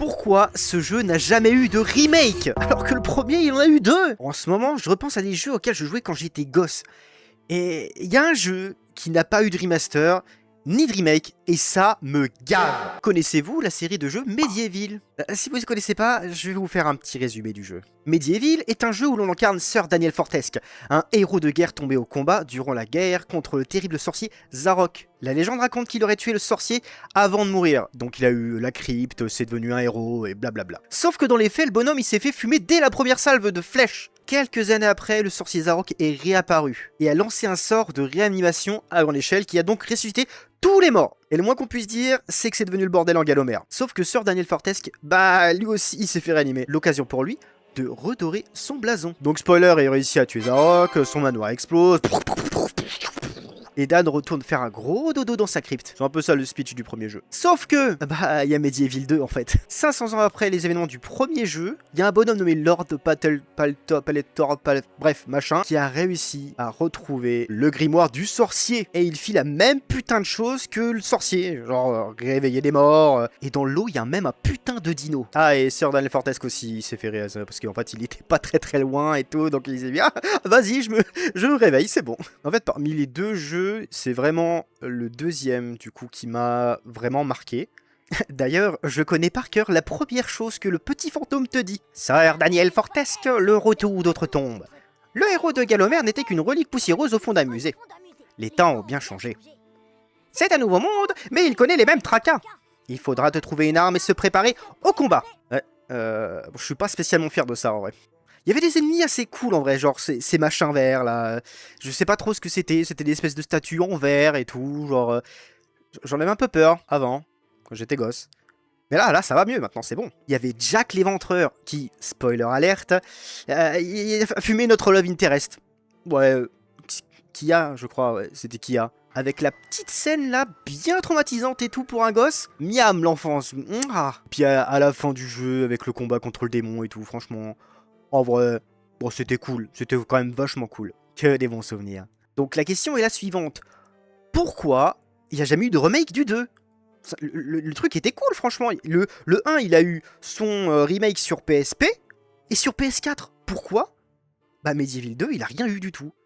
Pourquoi ce jeu n'a jamais eu de remake alors que le premier il en a eu deux? En ce moment je repense à des jeux auxquels je jouais quand j'étais gosse. Et il y a un jeu qui n'a pas eu de remaster ni de remake et ça me gave. Connaissez-vous la série de jeux Medieval? Si vous ne connaissez pas, je vais vous faire un petit résumé du jeu. Medieval est un jeu où l'on incarne Sir Daniel Fortesque, un héros de guerre tombé au combat durant la guerre contre le terrible sorcier Zarok. La légende raconte qu'il aurait tué le sorcier avant de mourir, donc il a eu la crypte, c'est devenu un héros et blablabla. Sauf que dans les faits, le bonhomme il s'est fait fumer dès la première salve de flèches. Quelques années après, le sorcier Zarok est réapparu et a lancé un sort de réanimation à grande échelle qui a donc ressuscité tous les morts. Et le moins qu'on puisse dire, c'est que c'est devenu le bordel en Galomère. Sauf que Sir Daniel Fortesque, bah lui aussi il s'est fait réanimer. L'occasion pour lui de redorer son blason. Donc spoiler, il réussit à tuer Zarok, son manoir explose. Et Dan retourne faire un gros dodo dans sa crypte. C'est un peu ça le speech du premier jeu. Sauf que, bah, il y a Medieval 2 en fait. 500 ans après les événements du premier jeu, il y a un bonhomme nommé Lord Paletor, bref, machin, qui a réussi à retrouver le grimoire du sorcier. Et il fit la même putain de chose que le sorcier. Genre, réveiller des morts. Et dans l'eau, il y a même un putain de dino. Ah, et Sir Daniel Fortesque aussi, il s'est fait réaliser parce qu'en fait, il était pas très loin et tout. Donc il s'est dit, ah, vas-y, je me réveille, c'est bon. En fait, parmi les deux jeux, c'est vraiment le deuxième du coup qui m'a vraiment marqué. D'ailleurs, je connais par cœur la première chose que le petit fantôme te dit. Sir Daniel Fortesque, le retour d'outre-tombe. Le héros de Galomère n'était qu'une relique poussiéreuse au fond d'un musée. Les temps ont bien changé. C'est un nouveau monde, mais il connaît les mêmes tracas. Il faudra te trouver une arme et se préparer au combat. Je suis pas spécialement fier de ça en vrai. Il y avait des ennemis assez cool en vrai, genre ces machins verts là. Je sais pas trop ce que c'était des espèces de statues en verre et tout, genre... J'en avais un peu peur avant, quand j'étais gosse. Mais là, ça va mieux maintenant, c'est bon. Il y avait Jack l'éventreur qui, spoiler alerte, il a fumé notre love interest. Ouais, Kia, je crois, ouais, c'était Kia. Avec la petite scène là, bien traumatisante et tout pour un gosse. Miam, l'enfance. Puis à la fin du jeu, avec le combat contre le démon et tout, franchement... En vrai, bon, c'était cool. C'était quand même vachement cool. Que des bons souvenirs. Donc la question est la suivante. Pourquoi il n'y a jamais eu de remake du 2 ? Le truc était cool, franchement. Le 1, il a eu son remake sur PSP et sur PS4. Pourquoi ? Bah, Medieval 2, il a rien eu du tout.